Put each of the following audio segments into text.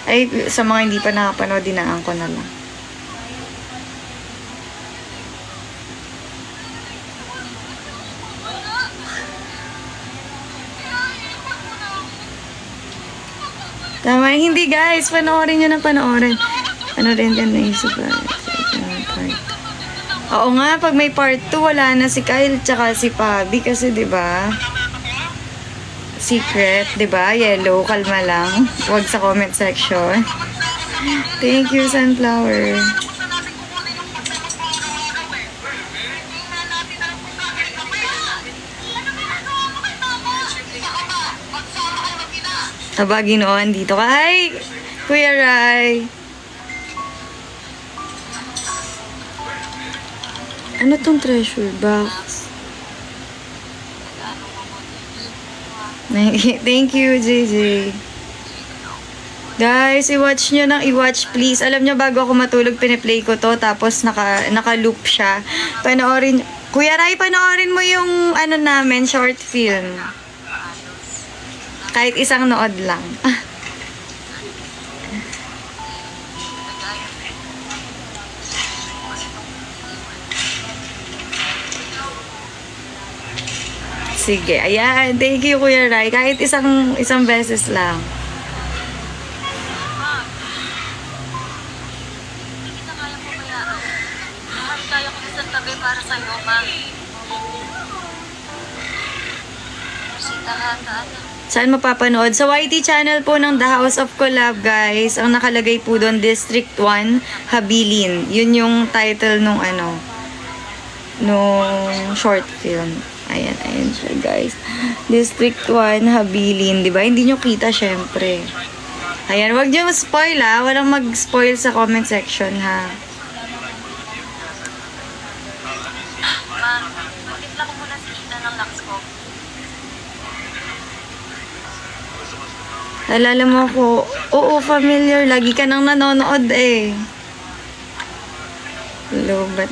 Ay, sa mga hindi pa nakapanood, dinaan ko na lang. Tama, hindi guys, panoorin nyo na panoorin. Ano rin yan na isa pa. Oo nga, pag may part 2, wala na si Kyle tsaka si Pabi kasi 'di ba? Secret, 'di ba? Yellow, kalma lang. Huwag sa comment section. Thank you, Sunflower. Aba, Ginoon, dito ka. Hi, Kuya Rai. Ano tong treasure box? Thank you, JJ. Guys, i-watch nyo nang i-watch, please. Alam nyo, bago ako matulog, piniplay ko to, tapos naka-loop siya. Panoorin, Kuya Rai, panoorin mo yung ano namin, short film. Kahit isang nood lang. Sige, ayan. Thank you, Kuya Rai. Kahit isang beses lang. Kaya ko isang tabi para sa'yo, ma. Sita ka, Saan mapapanood? Sa YT channel po ng The House of Collab, guys. Ang nakalagay po doon, District 1, Habilin. Yun yung title nung nung short film. Ayan, ayan siya, guys. District 1, Habilin. Diba? Hindi nyo kita, syempre. Ayan, wag nyo spoil, ha. Walang mag-spoil sa comment section, ha. Ma, magtipla ko muna si Ina ng lax ko. Alala mo ko, oo, familiar. Lagi ka nang nanonood eh.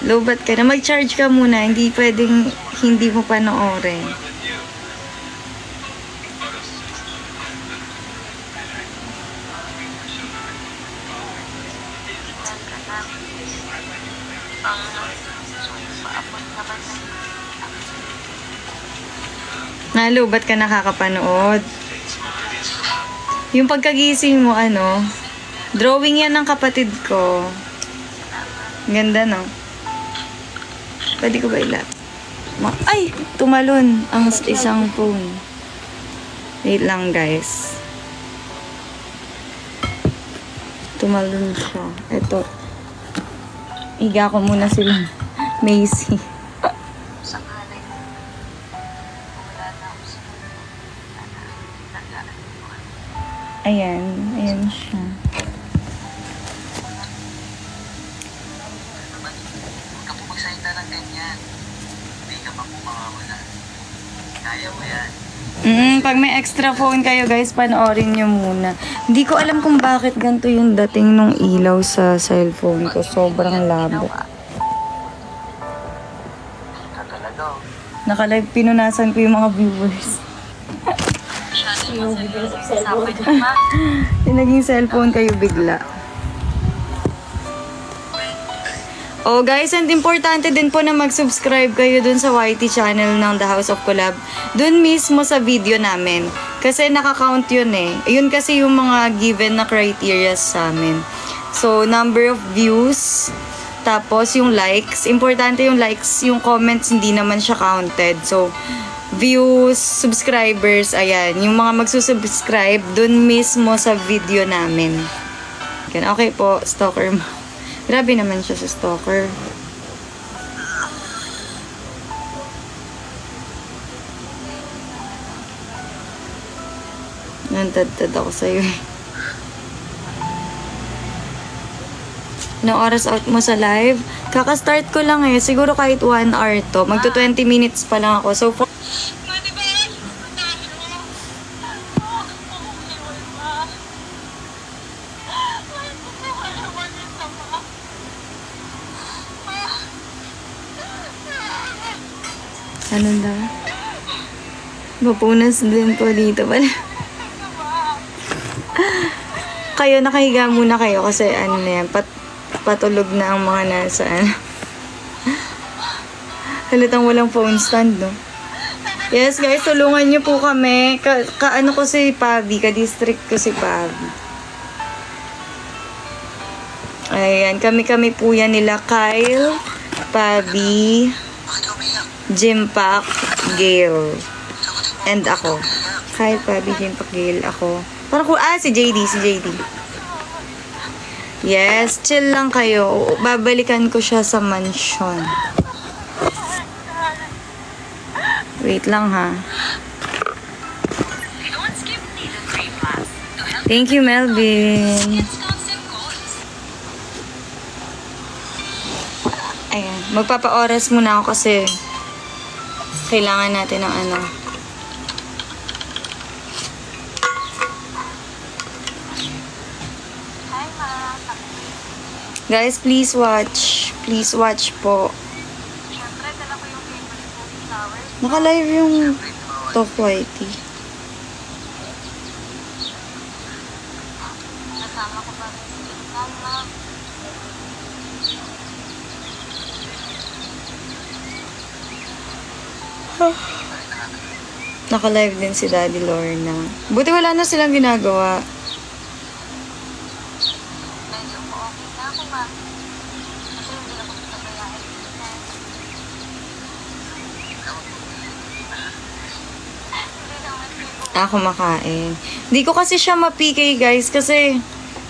Lobat ka na. Mag-charge ka muna. Hindi pwedeng hindi mo panoorin. Lobat ka nakakapanood. Yung pagkagising mo, drawing yan ng kapatid ko. Ganda, no? Pwede ko ba ilap? Ay! Tumalon ang isang phone. Wait lang, guys. Tumalon siya. Ito. Higa ko muna sila. Macy. Ayan. Ayan siya. Huwag ka po magsalita ng ganyan. Hindi ka pa po mawawala. Kaya mo yan. Pag may extra phone kayo, guys, panoorin nyo muna. Hindi ko alam kung bakit ganito yung dating nung ilaw sa cellphone ko. Sobrang labo. Kakalago. Nakalive, pinunasan ko yung mga viewers. Yung ma. Yung naging cellphone kayo bigla. Oh guys, and importante din po na mag-subscribe kayo dun sa YT channel ng The House of Collab. Dun mismo sa video namin. Kasi nakakount yun eh. Yun kasi yung mga given na criteria sa amin. So, number of views, tapos yung likes. Importante yung likes, yung comments hindi naman siya counted. So, views, subscribers, ayan. Yung mga magsusubscribe, dun mismo sa video namin. Okay po, stalker mo. Grabe naman siya sa stalker. Nantad-tad ako sa'yo. Anong oras out mo sa live? Kaka-start ko lang eh. Siguro kahit 1 hour to. Magto 20 minutes pa lang ako. So, ano daw? Mapunas din po dito pala. kayo, nakahiga muna kayo kasi ano na yan, patulog na ang mga nasa ano. Halatang walang phone stand, no? Yes, guys, tulungan niyo po kami. Ano ko si Pabi, ka-district ko si Pabi. Ayan, kami-kami po yan nila Kyle, Pabi, Bakit ka umiyak? Jimpak, Gail, Sagutin mo. and ako. Kyle, Pabi, Jimpak, Gail, ako. Parang ko, si JD. Yes, chill lang kayo. Babalikan ko siya sa mansion. Wait lang ha. Don't skip needle cream class to help Thank you, Melvin. constant colds. Ayan, magpapa-oras muna ako kasi kailangan natin ng ano. Hi, ma. Guys, please watch. Please watch po. Siyempre, dala ko yung favorite food flowers. Naka-live yung Talk Whitey. Kasama ko pa rin si Insan, ma. Naka-live din si Daddy Lorna. Buti wala na silang ginagawa. Medyo okay na ako, ma. Kasi hindi ako pagkabayain. Hindi naman siguro. Ako makain. Hindi ko kasi siya ma-PK, guys, kasi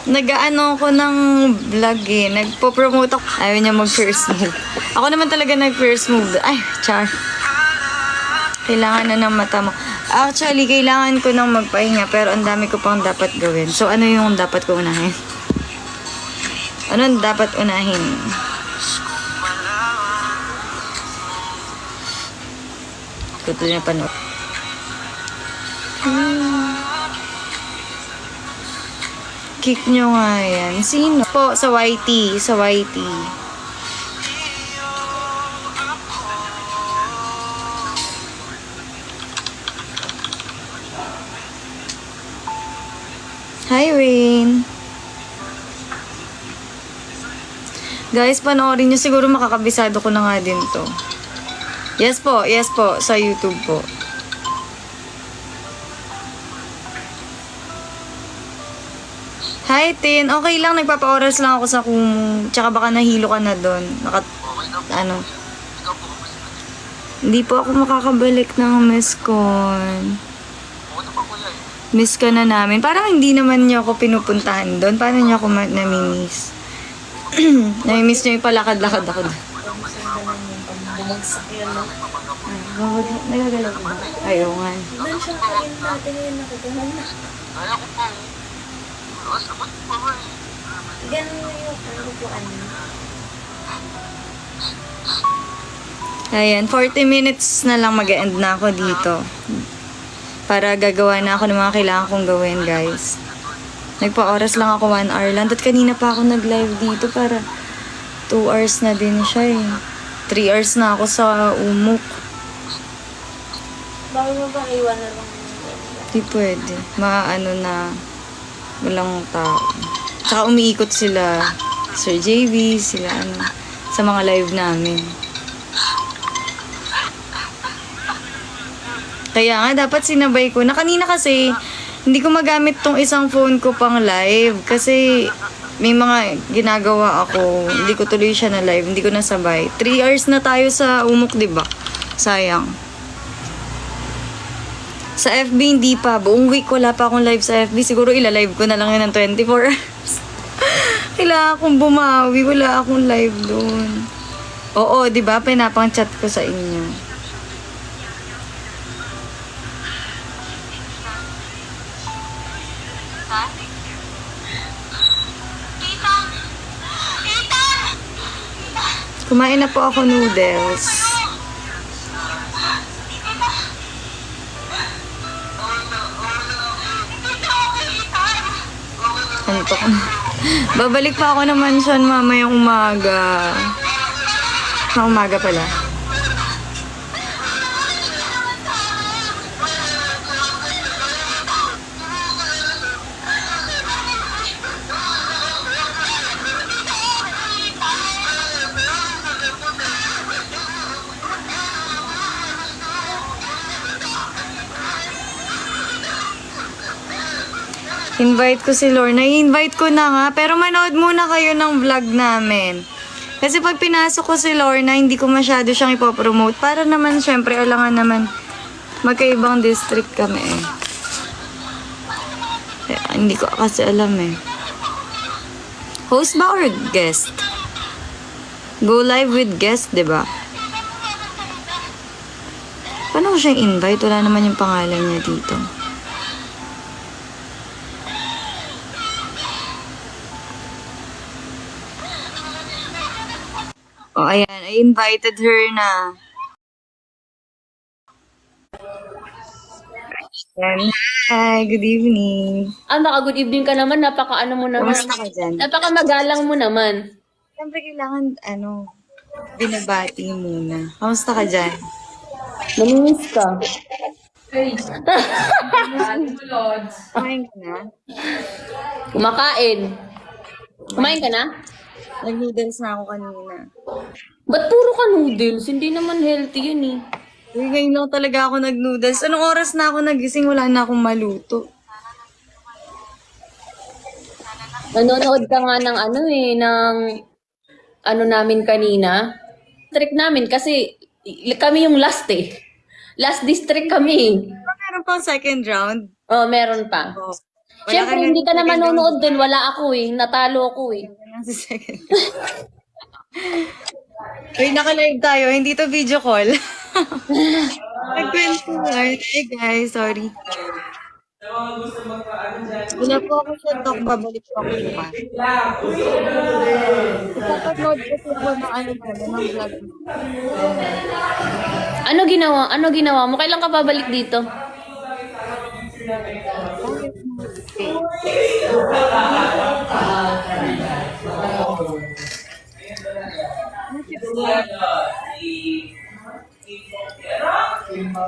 nag-ano ko ng vlog eh. Nagpo-promote ako. Ayaw niya mag-first move. Ako naman talaga nag-first move. Ay, char. Kailangan na ng mata mo. Actually, kailangan ko nang magpahinga pero ang dami ko pang dapat gawin. So, ano yung dapat ko unahin? Ano ang dapat unahin? Tutuloy na panood. Kick nyo nga yan. Sino? Po, sa YT. Sa YT. Hi, Wayne. Guys, panoorin nyo. Siguro makakabisado ko na nga din to. Yes po, sa YouTube po. Hi, Tin. Okay lang, nagpapa-oras lang ako sa Kumu. Tsaka baka nahilo ka na doon. Okay na po. Ano? Ikaw po, kamusta? Hindi po ako makakabalik ng Mescon. Okay na pa, kuya eh. Miss ka na namin. Parang hindi naman niyo ako pinupuntahan doon. Paano niyo ako nami-miss? Nami-miss niyo yung palakad-lakad ako doon. Bumagsak yan, no? Nagagalaw ko ba? Ayaw nga. Doon siya kain natin ngayon nakukuhan na. Kaya ko po. Lakas naman pa ba eh. Ganun na yung ano po, ano. Ayan, 40 minutes na lang mag-end na ako dito. Para gagawa na ako ng mga kailangan kong gawin, guys. Nagpa-oras lang ako 1 hour lang. At kanina pa ako nag-live dito para 2 hours na din siya eh. 3 hours na ako sa Umuk. Bakit mo ba iwan na lang? Di pwede. Maano na walang tao. Tsaka umiikot sila Sir JV, sila ano, sa mga live namin. Kaya nga, dapat sinabay ko. Na kanina kasi, hindi ko magamit tong isang phone ko pang live. Kasi, may mga ginagawa ako. Hindi ko tuloy siya na live. Hindi ko nasabay. 3 hours na tayo sa Umuk, diba? Sayang. Sa FB, hindi pa. Buong week, wala pa akong live sa FB. Siguro ilalive ko na lang yun ng 24 hours. Kailangan akong bumawi. Wala akong live doon. Oo, diba? Pinapang chat ko sa inyo. Ha? Tita! Tita! Kumain na po ako noodles. Antok na. Babalik pa ako ng mansion mamayang umaga. Na umaga pala. Invite ko si Lorna. I-invite ko na nga. Pero manood muna kayo ng vlog namin. Kasi pag pinasok ko si Lorna, hindi ko masyado siyang ipopromote. Para naman, syempre, alangan naman magkaibang district kami eh. Hindi ko kasi alam eh. Host ba or guest? Go live with guest, diba? Paano ko siyang invite? Wala naman yung pangalan niya dito. Oh, ayan. I invited her na. Ayan. Hi, good evening. Baka good evening ka naman. Napaka-ano mo naman. Kamusta ka dyan? Napaka-magalang mo naman. Siyempre kailangan, binabati muna. Kamusta ka dyan? Maninis ka. Kumain ka na? Kumakain. Kumain ka na? Nag-noodles na ako kanina. Ba't puro ka noodles? Hindi naman healthy yun eh. Uy, ngayon lang talaga ako nag-noodles. Anong oras na ako nagising? Wala na akong maluto. Nanonood ka nga ng ng namin kanina. District namin kasi kami yung last eh. Last district kami. Meron pang second round. Oh, meron pa. Oh. Siyempre, hindi ka na manonood din. Wala ako eh. Natalo ako eh. Sa second round. Uy, naka-live tayo. Hindi to video call. Nagkwento lang. Hey guys, sorry. Wala po ako sa talk. Babalik po ako bukas. Ipapag-load kasi po ng ng vlog. Ano ginawa mo? Kailan ka babalik dito?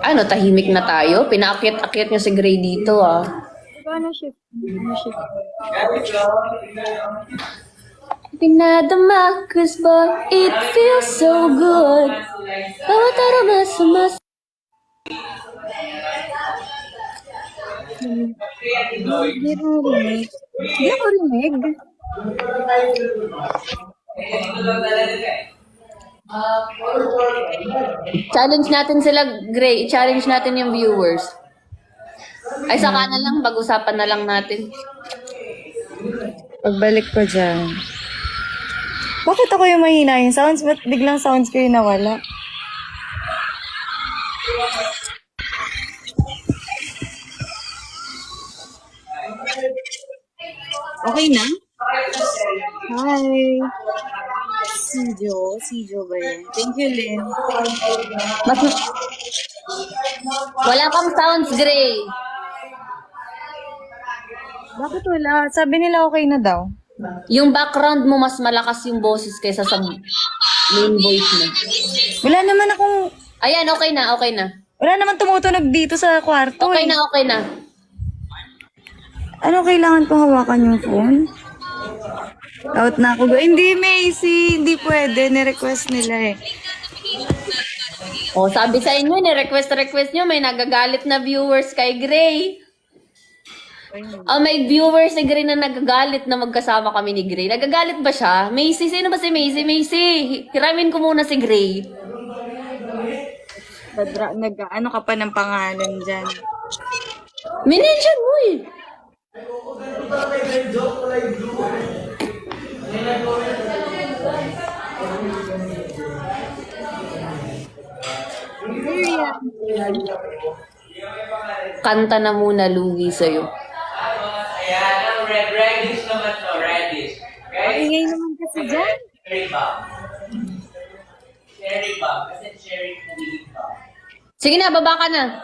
Ano, tahimik na tayo? Pinaakyat-akyat niyo si Gray dito ah. Ano shift? Pinadama, cause but it feels so good. Bawat aroma sumas. Hindi rinig. Hindi ako rinig. Challenge natin sila, Gray. I-challenge natin yung viewers. Ay, saka na lang. Pag-usapan na lang natin. Pagbalik ko dyan. Bakit ako yung mahina yung sounds? Ba't biglang sounds ko yung nawala? Okay na? Hi! Sijo ba yan? Thank you, Lynn. Mas... Wala kang sounds, Gray. Bakit wala? Sabi nila okay na daw. Yung background mo, mas malakas yung boses kaysa sa main voice mo. Wala naman akong... Ayan, okay na, okay na. Wala naman tumutunog dito sa kwarto. Okay eh. na, okay na. Ano, kailangan kong hawakan yung phone? Out na ako. Hindi, Macy. Hindi pwede. Ni-request nila eh. O, sabi sa inyo, ni-request nyo, may nagagalit na viewers kay Gray. May viewers ni Gray na nagagalit na magkasama kami ni Gray. Nagagalit ba siya? Macy, sino ba si Macy? Macy, hiramin ko muna si Gray. Ano ka pa ng pangalan dyan? Minention mo eh. Kanta na muna, lugi sa'yo. Ayan, ang reddish naman to, reddish. Okay? Ingay naman kasi dyan. Cherry bomb. Cherry bomb. Kasi cherry puwing bomb. Sige na, baba ka na.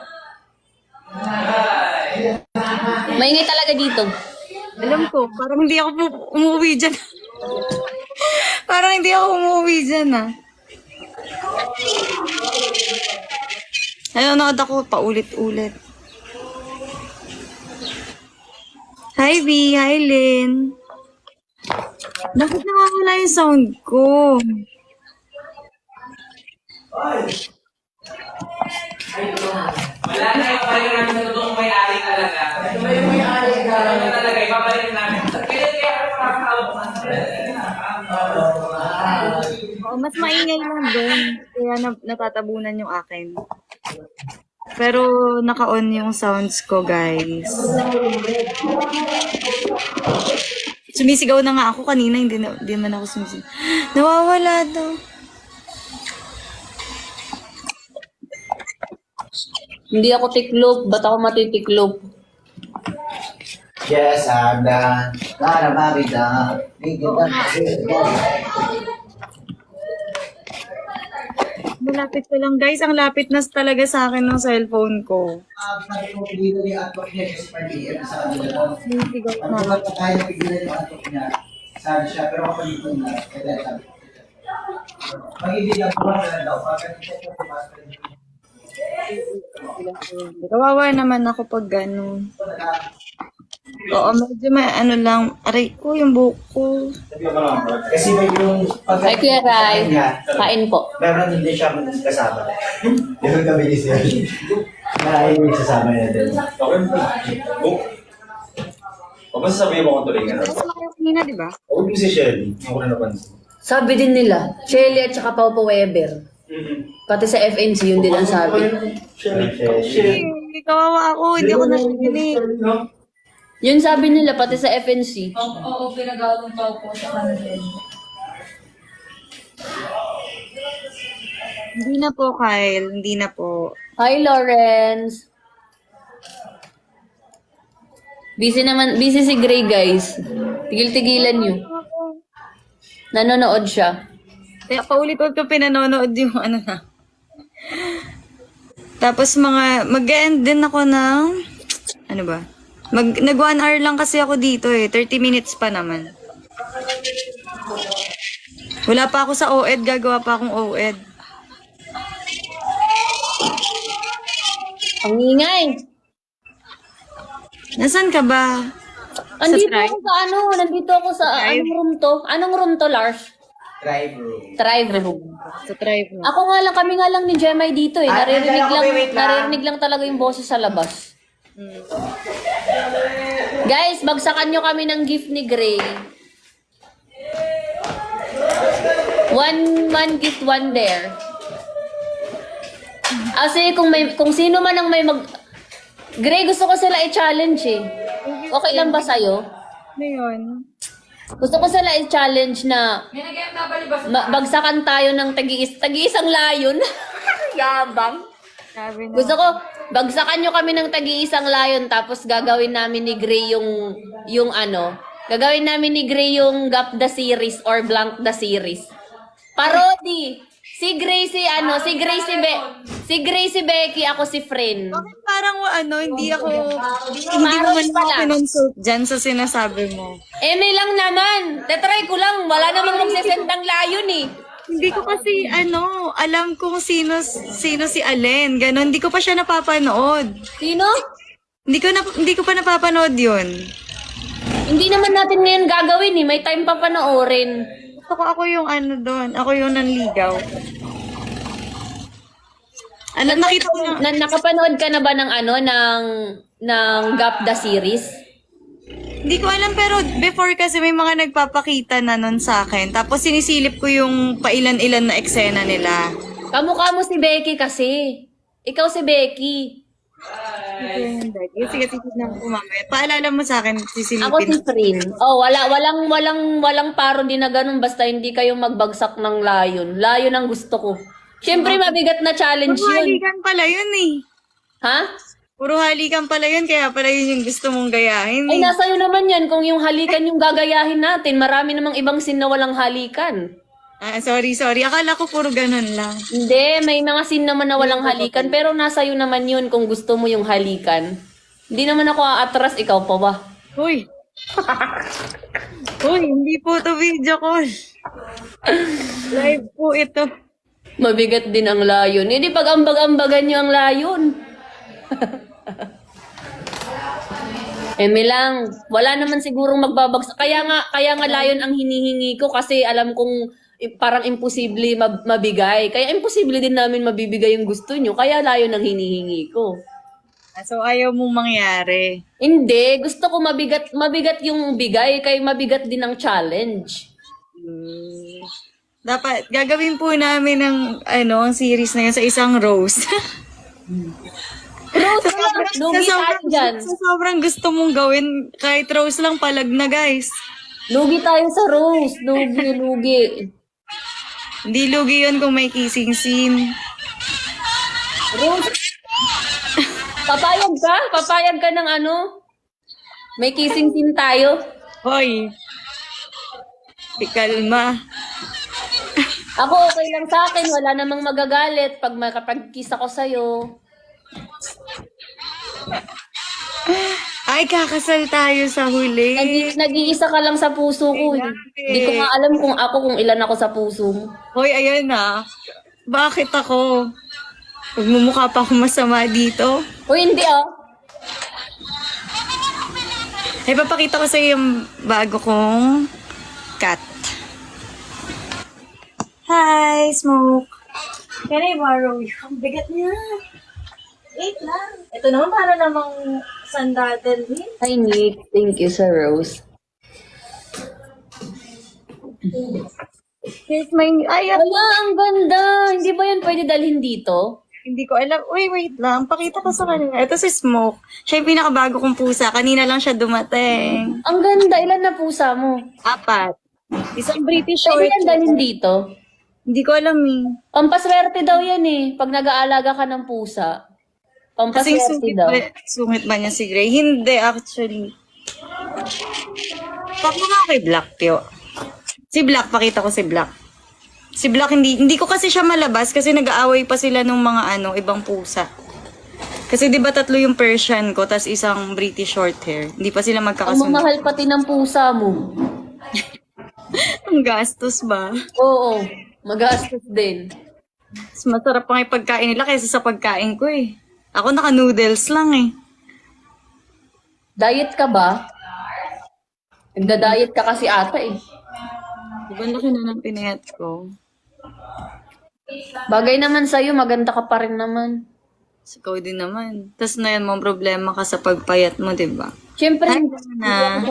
Maingay talaga dito. Alam ko, parang hindi ako umuwi dyan. Parang hindi ako umuwi dyan ah. Nanonood ako paulit-ulit. Hi V, hi Lynn. Bakit nawawala yung sound ko? Wala na, ibabalik namin sa totoong may-ari talaga. Yung may-ari talaga, ibabalik namin. Kaya parang Oh, mas maingay lang doon. Kaya natatabunan yung akin. Pero naka-on yung sounds ko, guys. Sumisigaw na nga ako kanina, hindi man ako sumisigaw. Nawawala daw. Hindi ako tiklop. Ba't ako matitiklop? Yes, I'm done. Para mabida. Malapit ko lang, guys. Ang lapit na talaga sa akin ng cellphone ko. Sabi ko, dito yung atok niya kasi pag-iir sa kanila. Sumisigaw na. Pag pa tayo pigilan yung atok niya. Sabi siya, pero ako dito na. Kaya sabi ko. Pag hindi lang buwan na daw, pag hindi ko pumasok. Kawawa naman ako pag gano'n. Oo, medyo may ano lang. Aray ko, yung buhok ko. Kasi may yung Ay, Kuya Rai. Kain po. meron hindi siya kasama. Yung kabilis yan. Marami yung sasama niya din. O ba sasabihin mo kung tuloy ka na? Mas laki yung kanina, di ba? Huwag mo si Shelly. Ako na napansin. Sabi din nila, Shelly at saka Pau Weber. Pati sa FNC, yun din ang sabi. Hindi, kawawa ako. Hindi ako nakikinig. Yun sabi nila, pati sa FNC. Oo, pinag-aalong pa po sa kanila. Hindi na po, Kyle. Hindi na po. Hi, Lawrence. Busy si Gray, guys. Tigil-tigilan nyo. Nanonood siya. Kaya paulit-ulit ko pinanonood yung ano na. Tapos mag-end din ako ng, ano ba? Nag 1 hour lang kasi ako dito eh. 30 minutes pa naman. Wala pa ako sa OED. Gagawa pa akong OED. Ang ingay. Nasaan ka ba? Andito Subscribe? ako sa ano, nandito ako sa, anong room to? Anong room to, Lars? Drive room. Drive room. Sa tribe mo. Ako nga lang, kami nga lang ni Jemai dito eh. Ah, nandiyan ako, wait lang. Naririnig lang talaga yung boses sa labas. Guys, bagsakan nyo kami ng gift ni Gray. One gift, one dare. Kasi kung sino man ang may Gray, gusto ko sila i-challenge eh. Okay lang ba sa'yo? Ano yun? Gusto ko sila i-challenge na bagsakan tayo ng tagi-isang layon. Yabang. Sabi na. Gusto ko, bagsakan nyo kami ng tagi-isang layon tapos gagawin namin ni Gray yung ano. Gagawin namin ni Gray yung Gap the Series or Blank the Series. Parody. Si Gray si Becky, ako si Friend. Bakit parang hindi mo man ako pinonsult dyan sa sinasabi mo. May lang naman. Tetry ko lang. Wala namang magsisend ng layon eh. Hindi ko kasi alam kung sino si Allen. Ganon, hindi ko pa siya napapanood. Sino? Hindi ko pa napapanood yun. Hindi naman natin ngayon gagawin eh. May time pa panoorin. Gusto ko ako yung doon. Ako yung nanligaw. Nakita ko na. Nakapanood ka na ba ng ng Gap the Series? Hindi ko alam pero before kasi may mga nagpapakita na nun sa akin. Tapos sinisilip ko yung pailan-ilan na eksena nila. Kamukha mo si Becky kasi. Ikaw si Becky. Sige, titignan ko mamaya. Paalala mo sa akin, sisilipin. Ako si Frin. Oh, walang parody na ganun basta hindi kayo magbagsak ng layon. Layon ang gusto ko. Siyempre mabigat na challenge Puro yun. halikan pala yun eh. Ha? Puro halikan pala yun, kaya pala yun yung gusto mong gayahin Ay, eh. nasa iyo naman yan. Kung yung halikan yung gagayahin natin, marami namang ibang scene na walang halikan. Sorry. Akala ko puro ganun lang. Hindi, may mga scene naman na walang halikan, pero nasa iyo naman yun kung gusto mo yung halikan. Hindi naman ako aatras, ikaw pa ba? Uy! Uy, hindi po to video call. Live po ito. Mabigat din ang layon. Hindi pag ambag-ambagan nyo ang layon. Lang, wala naman sigurong magbabagsak. Kaya nga layon ang hinihingi ko kasi alam kong parang imposible mabigay. Kaya imposible din namin mabibigay yung gusto nyo. Kaya layon ang hinihingi ko. So, ayaw mong mangyari. Hindi, gusto ko mabigat yung bigay, kay mabigat din ang challenge. Dapat, gagawin po namin ng, ang series na yun sa isang rose. Rose lang, lugi tayo dyan. Sa sobrang gusto mong gawin, kahit rose lang palag na, guys. Lugi tayo sa rose. Lugi. Hindi lugi yun kung may kissing scene. Rose. Papayag ka ng ano? May kissing scene tayo. Hoy! Ikalma. Ako okay lang sa akin, wala namang magagalit pag makapag-kiss ako sa'yo. Ay, kakasal tayo sa huli. Nag-iisa ka lang sa puso ko. Hindi ko nga alam kung ilan ako sa puso mo. Hoy, ayan na. Bakit ako? Magmumukha pa ako masama dito. Uy, hindi ah. Ay, papakita ko sa iyo yung bago kong cat. Hi, Smoke. Can I borrow you? Ang bigat niya. Wait lang. Ito naman para namang sandatan din. Hi, Nick. Thank you, Sir Rose. Here's my... Ay, Wala, ang ganda. Hindi ba yan pwede dalhin dito? hindi ko alam. Uy, wait lang. Pakita ko sa kanila. Ito si Smoke. Siya yung pinakabago kong pusa. Kanina lang siya dumating. Ang ganda. Ilan na pusa mo? 4. Isang British Pwede short. yan dalhin dito? Hindi ko alam eh. Pampaswerte daw yan eh. Pag nag-aalaga ka ng pusa. Kasing Pampaswerte daw. sungit ba niya si Gray? Hindi, actually. Pakita nga kay Black, Pio. Si Black, pakita ko si Black. Si Black, hindi ko kasi siya malabas kasi nag-aaway pa sila nung mga ibang pusa. Kasi di ba 3 yung Persian ko, tas isang British short hair. Hindi pa sila Ang magkakasunod. mamahal pati ng pusa mo. Ang gastos ba? Oo. Magastos din. Mas masarap pang ipagkain nila kaysa sa pagkain ko eh. Ako naka-noodles lang eh. Diet ka ba? Nagda-diet ka kasi ata eh. Diba laki na ng pinayat ko? Bagay naman sa'yo, maganda ka pa rin naman. Ikaw din naman. Tas na yan, mong problema ka sa pagpayat mo, diba? Siyempre, Ay, hindi na. ako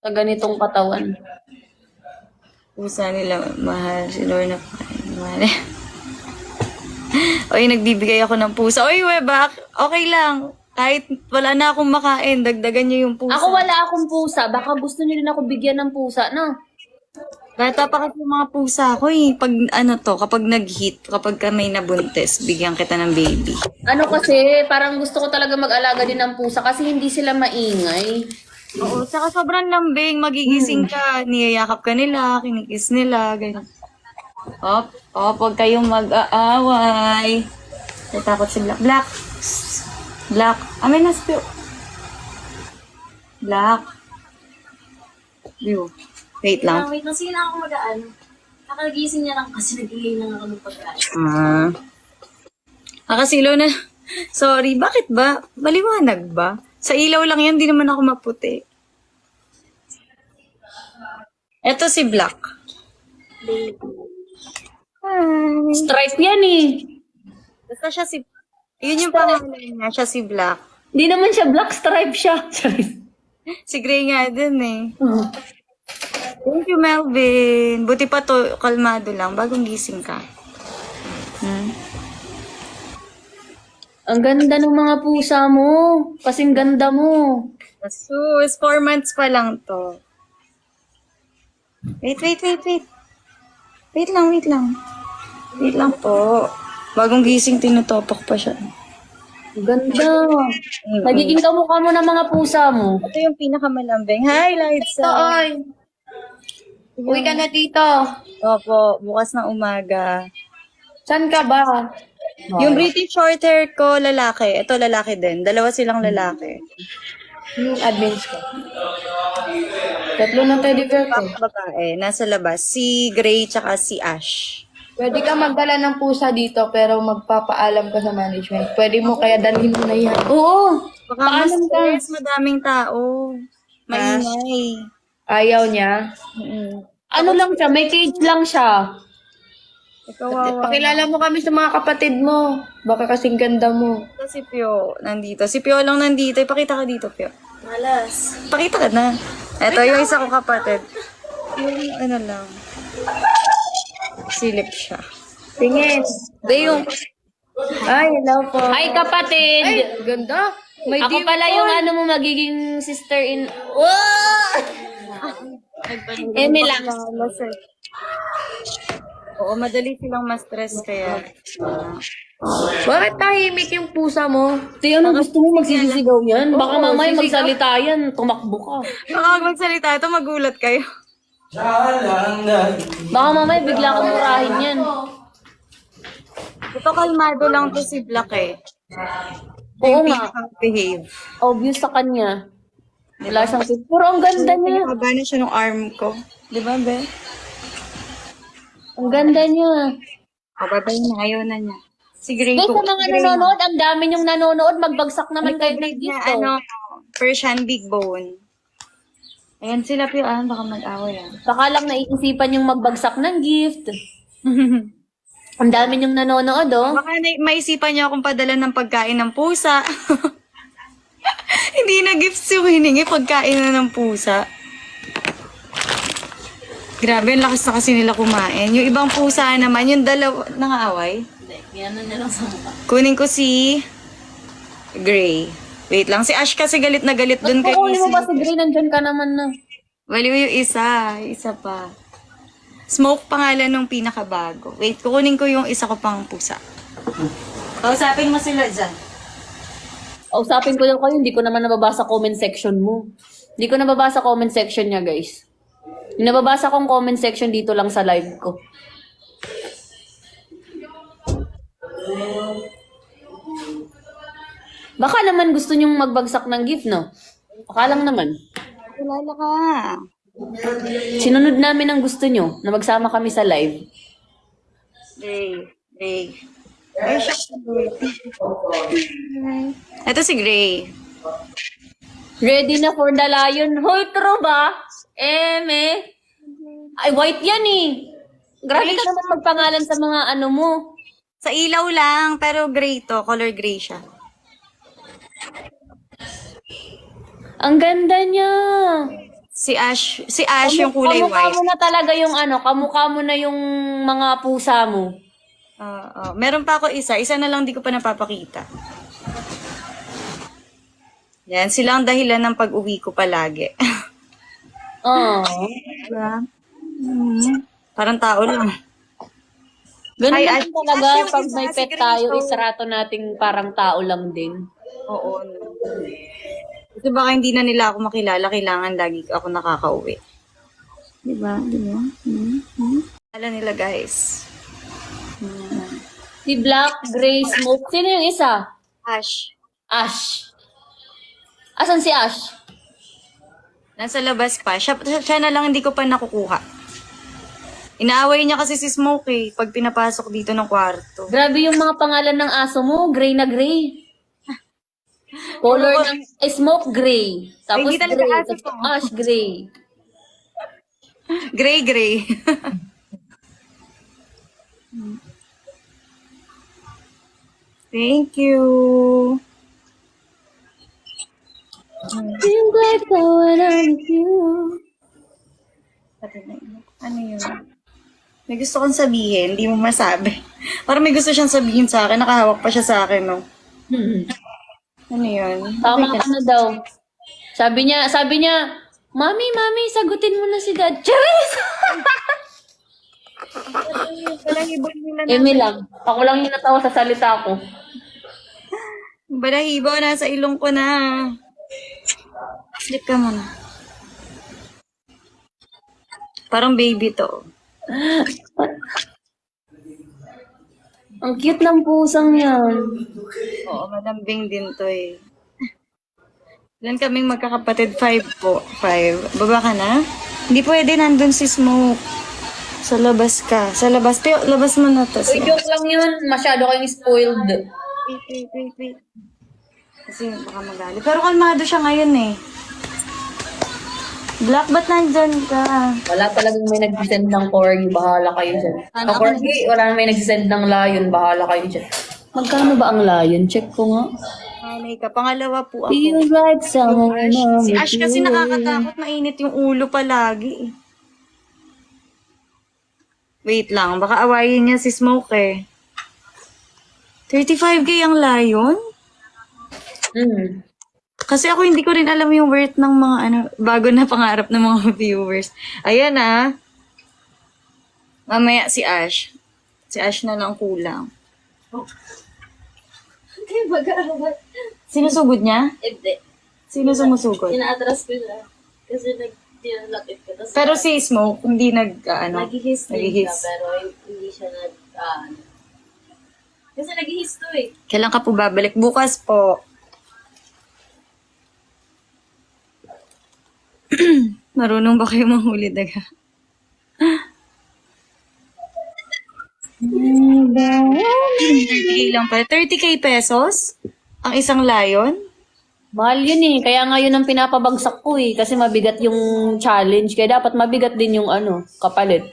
sa ganitong katawan. Pusa nila, mahal. Si Lorna pa. Mahal. Oy, nagbibigay ako ng pusa. Oy, Webak, okay lang. Kahit wala na akong makain, dagdagan niyo yung pusa. Ako wala akong pusa. Baka gusto niyo rin ako bigyan ng pusa, no? Bata pa kasi yung mga pusa ko eh. Pag kapag nag-hit, kapag ka may nabuntis, bigyan kita ng baby. Ano kasi, parang gusto ko talaga mag-alaga din ng pusa kasi hindi sila maingay. Oo, saka sobrang lambing, magigising ka, niyayakap ka nila, kinikis nila, ganyan. Huwag kayong mag-aaway. Natakot si Black. Black! Black. Amin na spill. Black. Ew. Wait lang. Wait lang. Sige na ako mag-ano. Nakagising niya lang kasi nag-iingay lang ako ng pagkain. Nakasilo na. Sorry, bakit ba? Maliwanag ba? Sa ilaw lang yan, di naman ako maputi. Eto si Black. Hi. Stripe yan eh. Basta siya si... Yun yung pangalan niya, siya si Black. Hindi naman siya black, stripe siya. Si Gray nga din eh. Thank you, Melvin. Buti pa to, kalmado lang, bagong gising ka. Ang ganda ng mga pusa mo. Kasing ganda mo. Sus, 4 months pa lang to. Wait. Wait lang. Wait lang po. Bagong gising, tinutopak pa siya. Ang ganda. Nagiging kamukha mo ng mga pusa mo. Ito yung pinakamalambing. Hi, Liza. Uwi ka na dito. Opo, bukas na umaga. Saan ka ba? Yung British short hair ko, lalaki. Ito, lalaki din. Dalawa silang lalaki. Yung admins ko. 3 na teddy bear ko. Babae, nasa labas. Si Gray tsaka si Ash. Pwede ka magdala ng pusa dito pero magpapaalam ka sa management. Pwede mo kaya dalhin mo na yan. Oo. Baka Paalam ka. mas madaming tao. Maingay. Ayaw niya. Ano lang siya, may cage lang siya. Kawawa. Pakilala mo kami sa mga kapatid mo. Baka kasing ganda mo. Si Pio nandito. Si Pio lang nandito. Ipakita ka dito, Pio. Malas. Pakita ka na. Ito yung isa kong kapatid. Yung ano lang. Silip siya. Tingin. Yung Ay, hello po. Hi, kapatid! Ay, ganda. May Ako dimple. pala yung ano mo magiging sister in... Wow! Eme lang. Oo, madali silang ma-stress kaya. Bakit tahimik yung pusa mo? Tiyo, ano gusto mo magsisisigaw yan? Baka mamaya magsalita yan, tumakbo ka. Baka magsalita ito, magulat kayo. Baka mamaya bigla kang murahin yan. Ito kalmado lang to si Black eh. Oo nga, Behave. obvious sa kanya. Wala siyang pero ang ganda niya. Haba na siya ng arm ko. Di ba, Be? Ang ganda niya. Kababay na, ayaw na niya. Si Gray Guys, ko. sa mga nanonood, ang dami niyong nanonood, magbagsak naman kayo ng niya, dito. ano, Persian Big Bone. Ayan sila, Pio. Baka mag-away Baka lang naiisipan yung magbagsak ng gift. Ang dami niyong nanonood, oh. Baka maisipan niyo akong padala ng pagkain ng pusa. Hindi na gifts yung hiningi, pagkain na ng pusa. Grabe, ang lakas na kasi nila kumain. Yung ibang pusa naman, yung dalawa, nangaaway. Yan na lang sa mukha. Kunin ko si Gray. Wait lang, si Ash kasi galit na galit dun kay Kukunin mo pa Izzy. si Green, nandyan ka naman na. Waliw yung isa pa. Smoke pangalan nung pinakabago. Wait, kukunin ko yung isa ko pang pusa. Kausapin mo sila dyan. Usapin ko lang kayo, hindi ko naman nababasa comment section mo. Hindi ko nababasa comment section niya, guys. Yung nababasa kong comment section dito lang sa live ko. Baka naman gusto nyong magbagsak ng gift, no? Baka lang naman. Kilala ka. Sinunod namin ang gusto nyo na magsama kami sa live. Gray. Ay, siya. Ito si Gray. Ready na for the lion. Hoy, true ba? Eme. Ay, white yan eh. Grabe ka naman magpangalan sa mga ano mo. Sa ilaw lang, pero gray to. Color gray siya. Ang ganda niya. Si Ash yung kulay Kamukha white. mo na talaga yung ano, kamukha mo na yung mga pusa mo. Meron pa ako isa. Isa na lang di ko pa napapakita. Yan, sila ang dahilan ng pag-uwi ko palagi. Oh. Diba? Parang tao lang. Ganun Ay, lang Ash, talaga Ash, yung pag isa, may si pet Grace, tayo, oh. isarato nating parang tao lang din. Oo. Kasi baka hindi na nila ako makilala, kailangan lagi ako nakakauwi. Diba? Alam nila, guys. Si Black, Gray, Smoke. Sino yung isa? Ash. Ash. Asan si Ash? Nasa labas pa. Siya na lang hindi ko pa nakukuha. Inaaway niya kasi si Smoke eh, pag pinapasok dito ng kwarto. Grabe yung mga pangalan ng aso mo. Gray na gray. Color ng Smoke gray. Tapos Hindi talaga gray. aso Tapos to. Ash gray. Gray. Thank you. Seems like going on with you. Ano yun? May gusto kong sabihin, hindi mo masabi. Parang may gusto siyang sabihin sa akin, nakahawak pa siya sa akin, no? Ano yun? Tama ka na daw. Sabi niya, Mami, sagutin mo na si Dad. Charis! Balahibo nila na. Eme lang. Ako lang yung natawa sa salita ko. Balahibo, nasa ilong ko na. Sleep ka muna. Parang baby to. Ang cute ng pusang yan. Oo, malambing din to eh. Ilan kaming magkakapatid? 5 po. 5. Baba ka na? Hindi pwede, nandun si Smoke. Sa labas ka. Sa labas. Pero labas mo na to. Uy, joke lang yun. Masyado kayong spoiled. Wait. Kasi baka magalit. Pero kalmado siya ngayon eh. Black, ba't nandyan ka? Wala talagang may nagsisend ng corgi, bahala kayo dyan. Ano Ang corgi, wala nang may nagsisend ng lion, bahala kayo dyan. Magkano ba ang lion? Check ko nga. Nanay ka. Pangalawa po ako. Feels like someone Si Ash kasi nakakatakot, mainit yung ulo palagi. Wait lang, baka awayin niya si Smoke eh. 35k ang lion? Kasi ako hindi ko rin alam yung worth ng mga bago na pangarap ng mga viewers. Ayan ah. Mamaya si Ash. Si Ash na lang kulang. Okay, mag-aaral. Sinusugod niya? Hindi. Sino sumusugod? Ina-atras ko siya. Kasi nag-tinalakit ko. Tapos Pero si Smoke, hindi nag-his din siya, nag-his. pero hindi siya kasi nag-his to eh. Kailan ka po babalik? Bukas po. Marunong ba kayo manghuli daga? 30k lang pala. 30k pesos? Ang isang lion? Mahal yun eh. Kaya nga yun ang pinapabagsak ko eh. Kasi mabigat yung challenge. Kaya dapat mabigat din yung kapalit.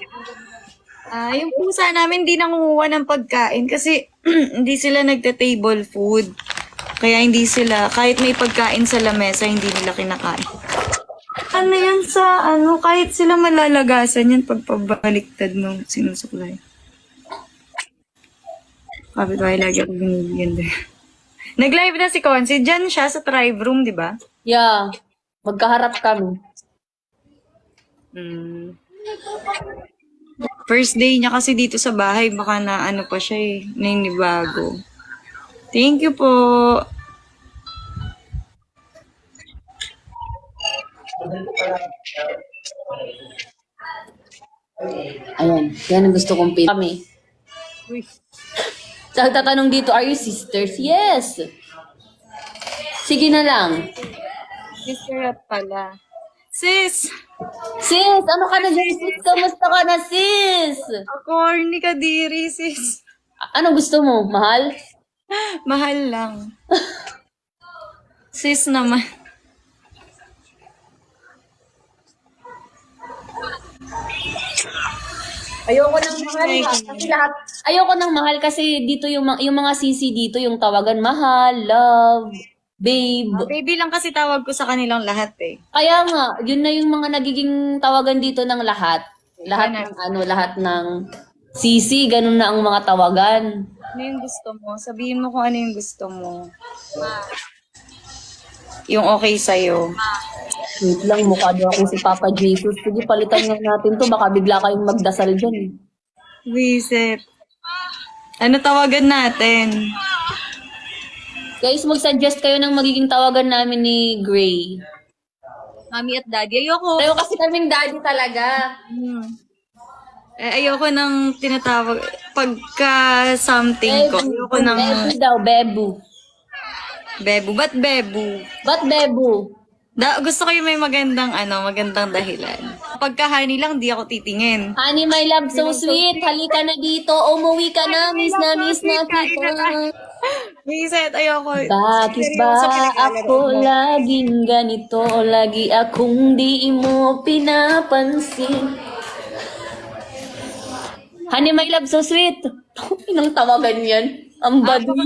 Yung pusa namin di nangunguha ng pagkain kasi hindi sila nagte-table food. Kaya hindi sila, kahit may pagkain sa lamesa, hindi nila kinakain. Ano yan sa, kahit sila malalagasan yan pagpabaliktad nung sinusuklay. Kapit ba lagi ako binibigyan din. Nag-live na si Consi. Diyan siya sa Thrive Room, di ba? Yeah. Magkaharap kami. First day niya kasi dito sa bahay, baka na pa siya naninibago. Thank you po. Ayan. Yan ang gusto kong kami. Sa tatanong dito, are you sisters? Yes! Sige na lang. Sister pala. Sis! Sis! Ano ka na dyan, sis? Kamusta ka na, sis? Corny ka diri, sis. Ano gusto mo? Mahal? Mahal lang. Sis naman. Ayoko nang mahal. Kasi ayoko nang mahal kasi dito yung mga sisi dito yung tawagan mahal, love, babe. Baby lang kasi tawag ko sa kanilang lahat eh. Kaya nga, yun na yung mga nagiging tawagan dito ng lahat. Lahat ng sisi, ganun na ang mga tawagan. Ano yung gusto mo? Sabihin mo kung ano yung gusto mo. Yung okay sa'yo. Wait lang, mukha daw ako si Papa Jesus. Sige, palitan nga natin to. Baka bigla kayong magdasal dyan. Eh. Wiset. Ano tawagan natin? Guys, mag-suggest kayo ng magiging tawagan namin ni Gray. Mami at Daddy. Ayoko. Tayo kasi kaming daddy talaga. Ayoko nang tinatawag. Pagka something ko. Ayoko nang Bebu daw, Bebu. Bebu. Ba't Bebu? Ba't Bebu? Gusto ko yung may magandang dahilan. Pagka honey lang, di ako titingin. Honey, my love, so sweet. Halika na dito. Umuwi ka na. Miss na kita. Wiset, ayoko. Bakit ba ako laging ganito? Lagi akong di mo pinapansin. Honey, my love, so sweet. Inang tawagan yan. Ang badu.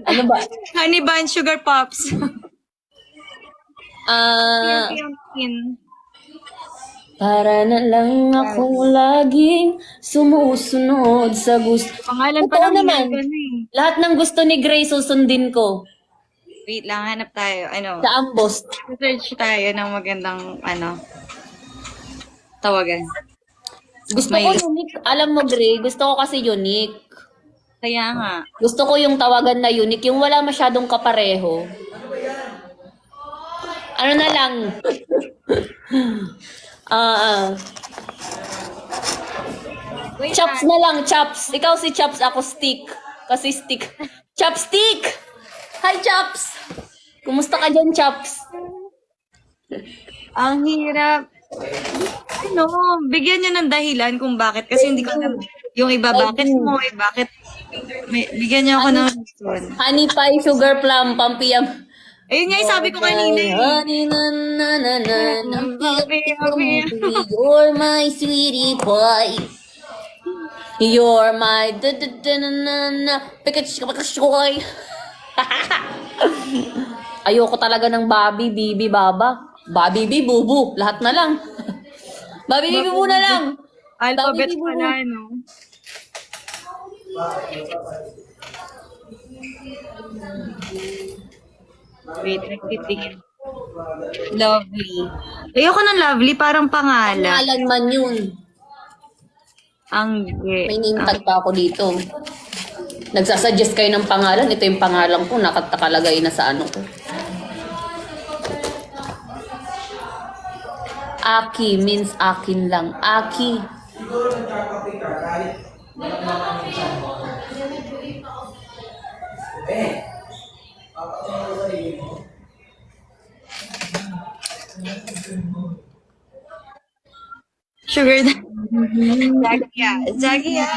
Ano ba? Honey Bun Sugar Pops. Para na lang ako laging sumusunod sa gusto. Pangalan pa Totoo lang naman. Lahat ng gusto ni Gray susundin ko. Wait lang, hanap tayo. Sa ambos. Search tayo ng magandang, tawagan. Gusto ko unique. Alam mo, Gray, gusto ko kasi unique. Kaya nga. Gusto ko yung tawagan na unique, yung wala masyadong kapareho. Ano na lang? Chops na lang, Chops. Ikaw si Chops, ako Stick. Kasi Stick. Chopstick! Hi, Chops! Kumusta ka dyan, Chops? Ang hirap. Bigyan niyo ng dahilan kung bakit. Kasi hindi ko alam yung iba, bakit mo, bakit. Bigyan niyo ako ng reason. Honey pie, sugar plum, pampiyam. Ayun nga yung sabi ko kanina eh. Honey, na, na, na, na, na. Happy, happy. You're my sweetie pie. You're my da da da na na na Pikachu. Ayoko talaga ng Bobby, Bibi, Baba. Bobby, Bibi, Bubu. Lahat na lang. Bobby, Bibi, Bubu na lang. Alphabet Bobby, Bubu. pala, no? Wait, nagtitingin. Lovely. Ayoko ng lovely, parang pangalan. Pangalan man yun. Angge. May name tag pa ako dito. Nagsasuggest kayo ng pangalan. Ito yung pangalan ko. Nakakalagay na sa ano ko. Aki means akin lang. Aki. Siguro nagkakape ka kahit naman yung isang mo. Papatungo ko sa iyo mo. Sugar Jagia. Jagia.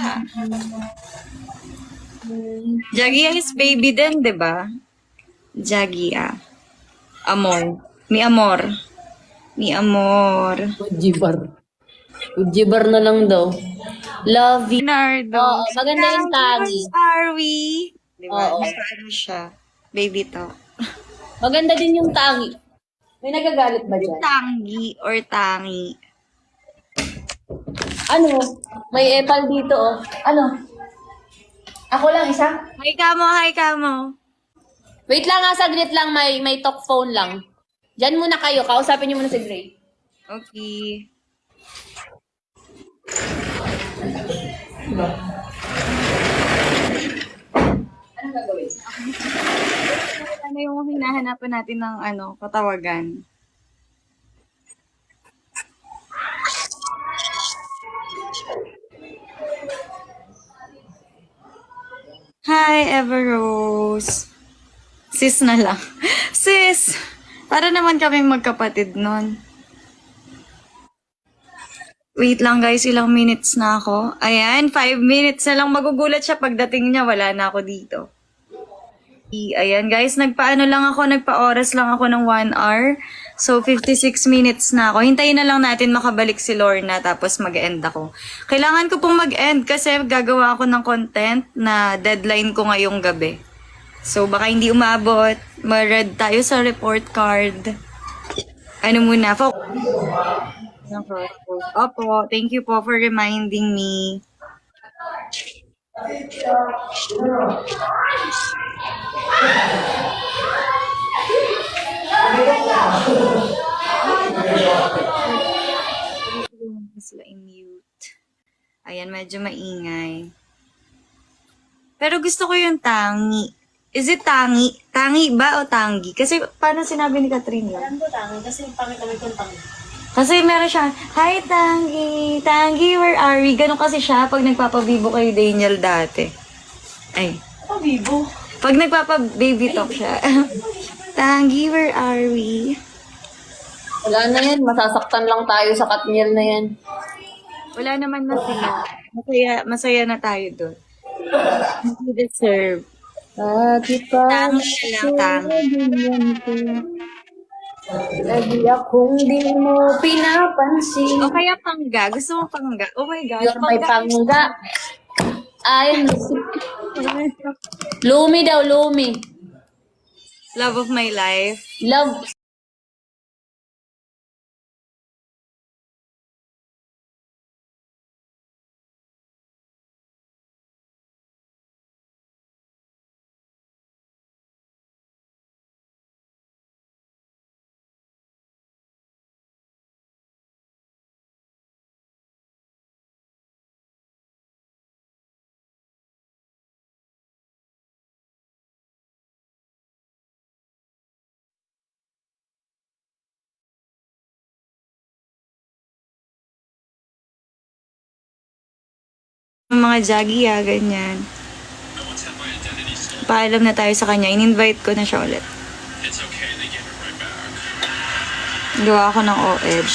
Jagia is baby din, di ba? Jagia. Amor. Mi amor. Mi amor. Ujibar. Ujibar na lang daw. Love you. Leonardo. Oo, maganda yung tagi. Are we? Di ba? Oo. Ano siya? Baby to. Maganda din yung tangi. May nagagalit ba dyan? Tangi or tangi. Ano? May epal dito oh. Ano? Ako lang isa? Hi ka mo, hi ka mo. Wait lang nga, saglit lang. May talk phone lang. Diyan muna kayo. Kausapin niyo muna si Gray. Okay. Anong gagawin? Ano yung hinahanapan natin ng katawagan? Hi, Everrose. Sis na lang. Sis! Para naman kaming magkapatid nun. Wait lang guys, ilang minutes na ako. Ayan, 5 minutes na lang. Magugulat siya pagdating niya, wala na ako dito. Ayan guys, nagpa-oras lang ako ng 1 hour. So, 56 minutes na ako. Hintayin na lang natin makabalik si Lorna tapos mag-end ako. Kailangan ko pong mag-end kasi gagawa ako ng content na deadline ko ngayong gabi. So, baka hindi umabot. Ma-read tayo sa report card. Ano muna? Opo, thank you po for reminding me. Sila i-mute. Ayan, medyo maingay. Pero gusto ko yung tangi. Is it tangi? Tangi ba o tangi? Kasi paano sinabi ni Catherine yun? Alam ko tangi kasi pangit kami kung tangi. Kasi meron siya, hi Tangi! Tangi, where are we? Ganon kasi siya pag nagpapabibo kay Daniel dati. Ay. Ako, bibo. Pag nagpapa-baby talk siya. Tangi, where are we? Wala na yan. Masasaktan lang tayo sa Katniel na yan. Wala naman na sila. Masaya na tayo doon. We deserve. Lagi pa Tangi na lang, tangi. lagi akong di mo pinapansin. O kaya pangga. Gusto mo pangga? Oh my gosh. You're my pangga. Ay, Lumi daw, Lumi. Love of my life. Love. Mga jaggy ganyan. Paalam na tayo sa kanya. In-invite ko na siya ulit. Gawa ko ng OH.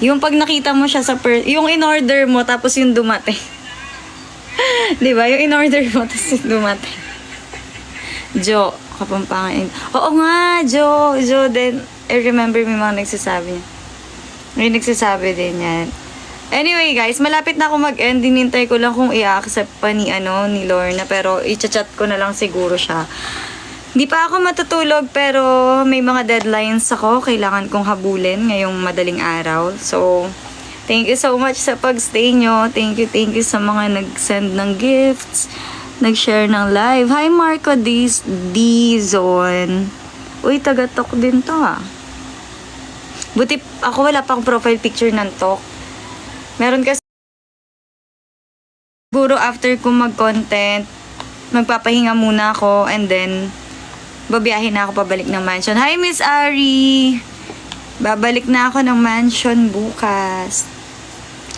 Yung pag nakita mo siya sa yung in-order mo tapos yung dumating. 'Di ba? Yung in-order mo tapos yung dumating. Jo, Kapampangan. Oo nga, Jo din. I remember may mga nagsasabi. May nagsasabi din yan. Anyway guys, malapit na ako mag-end. Dinintay ko lang kung i-accept pa ni Lorna. Pero i-chat ko na lang siguro siya. Di pa ako matutulog pero may mga deadlines ako. Kailangan kong habulin ngayong madaling araw. So, thank you so much sa pagstay nyo. Thank you sa mga nag-send ng gifts. Nag-share ng live. Hi Marco Dizon. Uy, taga-talk din to ah. Buti ako wala pang profile picture ng talk. Meron kasi siguro after ko mag-content, magpapahinga muna ako and then babiyahin na ako pabalik ng mansion. Hi Miss Ari! Babalik na ako ng mansion bukas.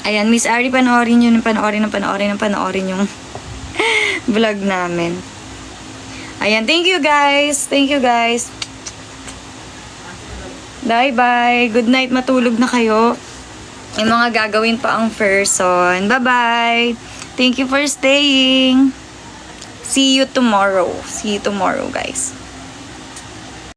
Ayan, Miss Ari, panoorin yung vlog namin. Ayan, thank you guys. Bye-bye. Good night, matulog na kayo. Yung mga gagawin pa ang person. Bye-bye. Thank you for staying. See you tomorrow, guys.